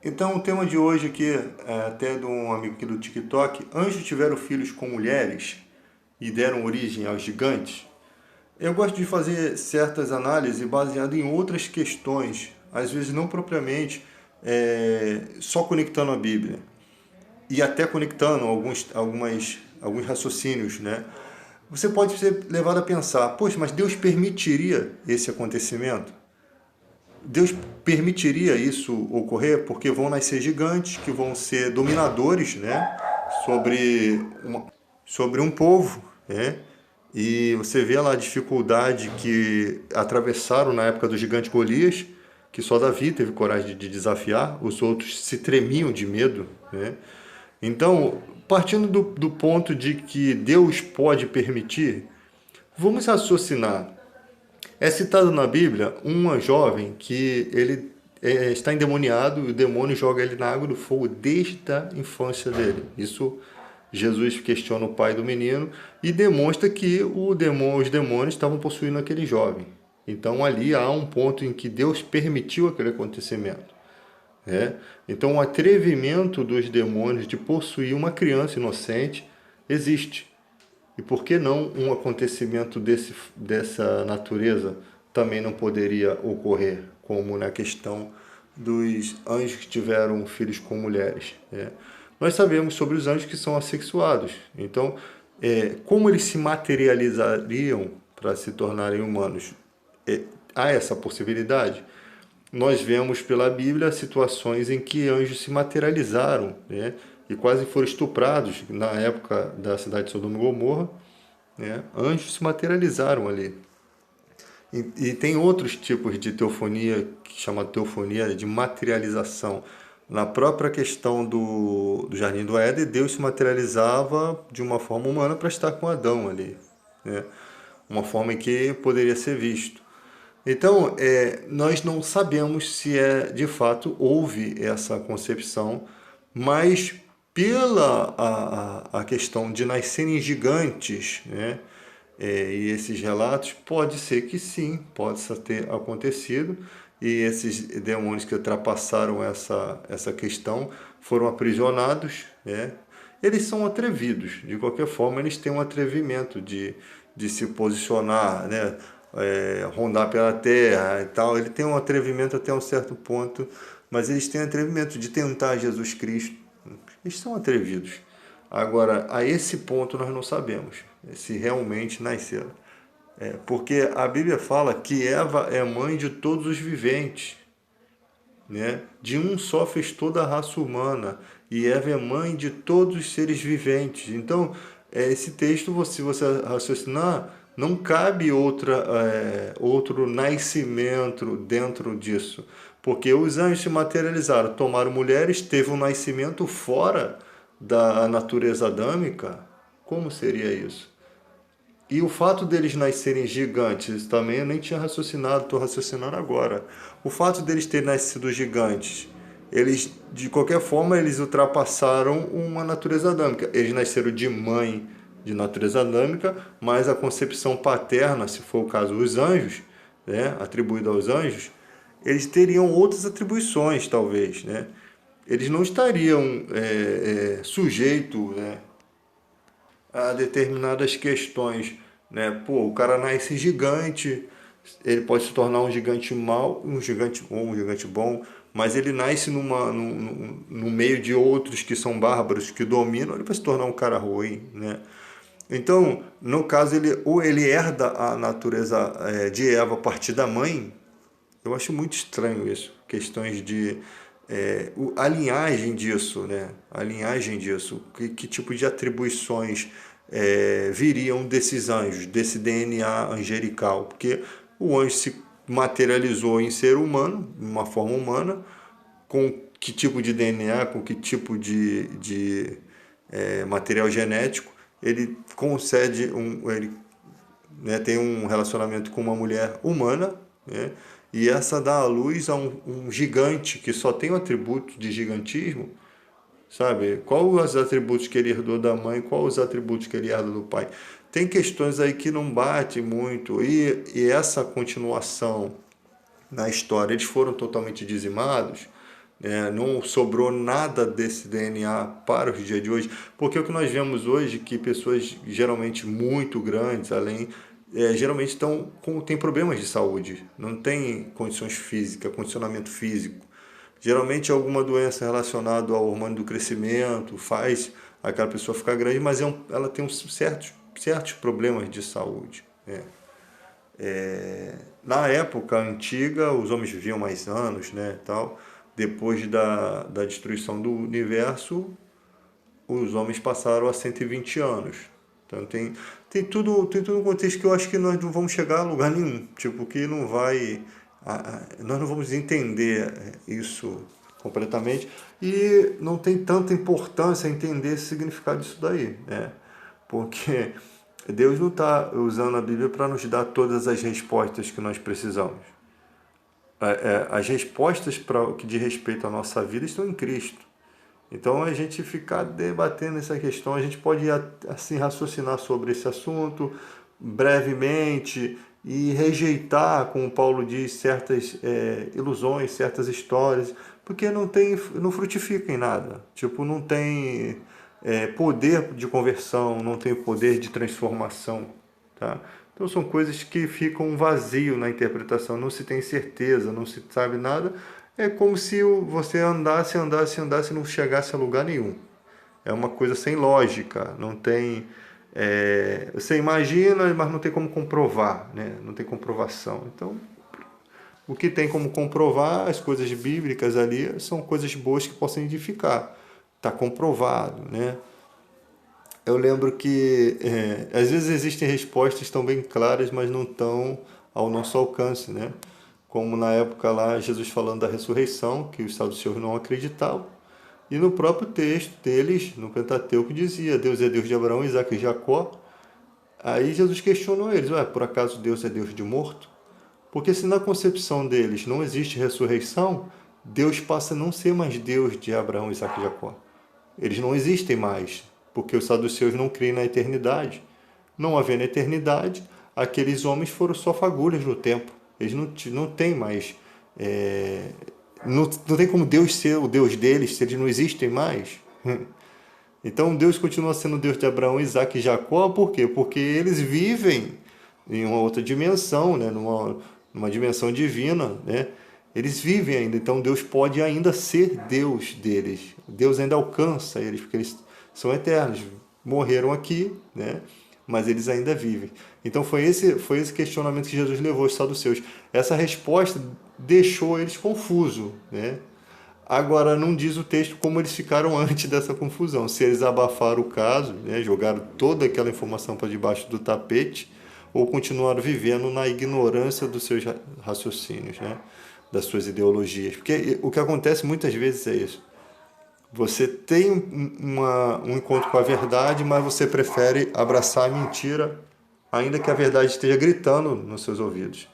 Então, o tema de hoje aqui, até de um amigo aqui do TikTok: anjos tiveram filhos com mulheres e deram origem aos gigantes? Eu gosto de fazer certas análises baseadas em outras questões, às vezes não propriamente só conectando a Bíblia, e até conectando alguns raciocínios, né? Você pode ser levado a pensar: poxa, mas Deus permitiria esse acontecimento? Deus permitiria isso ocorrer porque vão nascer gigantes que vão ser dominadores, né, sobre um povo, né? E você vê lá a dificuldade que atravessaram na época do gigante Golias, que só Davi teve coragem de desafiar, os outros se tremiam de medo, né? Então, partindo do ponto de que Deus pode permitir, vamos raciocinar. É citado na Bíblia uma jovem que ele está endemoniado e o demônio joga ele na água do fogo desde a infância dele. Isso Jesus questiona o pai do menino e demonstra que os demônios estavam possuindo aquele jovem. Então ali há um ponto em que Deus permitiu aquele acontecimento. Né? Então o atrevimento dos demônios de possuir uma criança inocente existe. E por que não um acontecimento dessa natureza também não poderia ocorrer, como na questão dos anjos que tiveram filhos com mulheres, né? Nós sabemos sobre os anjos que são assexuados. Então, como eles se materializariam para se tornarem humanos? Há essa possibilidade? Nós vemos pela Bíblia situações em que anjos se materializaram, né? E quase foram estuprados na época da cidade de Sodoma e Gomorra, né? Anjos se materializaram ali. E tem outros tipos de teofonia, que chama teofonia de materialização. Na própria questão do Jardim do Éden, Deus se materializava de uma forma humana para estar com Adão ali, né? Uma forma em que poderia ser visto. Então, nós não sabemos se de fato houve essa concepção, mas pela a questão de nascerem gigantes, né? E esses relatos, pode ser que sim, possa ter acontecido, e esses demônios que ultrapassaram essa questão foram aprisionados, né? Eles são atrevidos, de qualquer forma eles têm um atrevimento de se posicionar, né? Rondar pela terra e tal. Ele tem um atrevimento até um certo ponto, mas eles têm atrevimento de tentar Jesus Cristo. Eles são atrevidos. Agora, a esse ponto nós não sabemos se realmente nasceram. Porque a Bíblia fala que Eva é mãe de todos os viventes, né? De um só fez toda a raça humana, e Eva é mãe de todos os seres viventes. Então, esse texto, se você raciocinar, não cabe outro nascimento dentro disso, porque os anjos se materializaram, tomaram mulheres, teve um nascimento fora da natureza adâmica. Como seria isso? E o fato deles nascerem gigantes também eu nem tinha raciocinado, estou raciocinando agora. O fato deles terem nascido gigantes, eles, de qualquer forma, eles ultrapassaram uma natureza adâmica. Eles nasceram de mãe de natureza adâmica, mas a concepção paterna, se for o caso, os anjos, né, atribuído aos anjos, eles teriam outras atribuições, talvez, né? Eles não estariam sujeitos, né, a determinadas questões, né? Pô, o cara nasce gigante, ele pode se tornar um gigante mau, um gigante bom, um gigante bom, mas ele nasce no meio de outros que são bárbaros, que dominam, ele vai se tornar um cara ruim, né? Então, no caso, ou ele herda a natureza de Eva a partir da mãe. Eu acho muito estranho isso, questões de a linhagem disso, né? A linhagem disso, que tipo de atribuições viriam desses anjos, desse DNA angelical? Porque o anjo se materializou em ser humano, em uma forma humana, com que tipo de DNA, com que tipo de material genético, ele concede ele, né, tem um relacionamento com uma mulher humana, né, e essa dá à luz a um gigante que só tem o atributo de gigantismo, sabe? Qual os atributos que ele herdou da mãe, qual os atributos que ele herda do pai? Tem questões aí que não batem muito, e essa continuação na história, eles foram totalmente dizimados, Não sobrou nada desse DNA para os dias de hoje, porque o que nós vemos hoje é que pessoas geralmente muito grandes, geralmente têm problemas de saúde, não têm condições físicas, condicionamento físico. Geralmente alguma doença relacionada ao hormônio do crescimento faz aquela pessoa ficar grande, mas ela tem certos problemas de saúde. Na época antiga, os homens viviam mais anos, né, tal. Depois da destruição do universo, os homens passaram a 120 anos. Então tem tudo um contexto que eu acho que nós não vamos chegar a lugar nenhum. Tipo, que não vai. Nós não vamos entender isso completamente. E não tem tanta importância entender esse significado disso daí, né? Porque Deus não está usando a Bíblia para nos dar todas as respostas que nós precisamos. As respostas para o que diz respeito à nossa vida estão em Cristo. Então, a gente ficar debatendo essa questão, a gente pode assim raciocinar sobre esse assunto brevemente e rejeitar, como Paulo diz, certas ilusões, certas histórias, porque não frutifica em nada. Tipo, não tem poder de conversão, não tem poder de transformação, tá? Então são coisas que ficam vazio na interpretação, não se tem certeza, não se sabe nada. É como se você andasse e não chegasse a lugar nenhum. É uma coisa sem lógica, não tem. Você imagina, mas não tem como comprovar, né? Não tem comprovação. Então, o que tem como comprovar, as coisas bíblicas ali, são coisas boas que possam edificar. Está comprovado, né? Eu lembro que às vezes existem respostas tão bem claras, mas não estão ao nosso alcance, né? Como na época lá, Jesus falando da ressurreição, que os saduceus não acreditavam. E no próprio texto deles, no Pentateuco, dizia: Deus é Deus de Abraão, Isaac e Jacó. Aí Jesus questionou eles: ué, por acaso Deus é Deus de morto? Porque se na concepção deles não existe ressurreição, Deus passa a não ser mais Deus de Abraão, Isaac e Jacó. Eles não existem mais, porque os saduceus não creem na eternidade. Não havendo eternidade, aqueles homens foram só fagulhas no tempo. Eles não têm mais. Não tem como Deus ser o Deus deles se eles não existem mais. Então Deus continua sendo o Deus de Abraão, Isaac e Jacó, por quê? Porque eles vivem em uma outra dimensão, né? numa dimensão divina, né? Eles vivem ainda, então Deus pode ainda ser Deus deles. Deus ainda alcança eles, porque eles são eternos. Morreram aqui, né? Mas eles ainda vivem. Então foi esse questionamento que Jesus levou aos saduceus. Essa resposta deixou eles confusos, né? Agora, não diz o texto como eles ficaram antes dessa confusão. Se eles abafaram o caso, né, jogaram toda aquela informação para debaixo do tapete, ou continuaram vivendo na ignorância dos seus raciocínios, né, das suas ideologias. Porque o que acontece muitas vezes é isso. Você tem um encontro com a verdade, mas você prefere abraçar a mentira, ainda que a verdade esteja gritando nos seus ouvidos.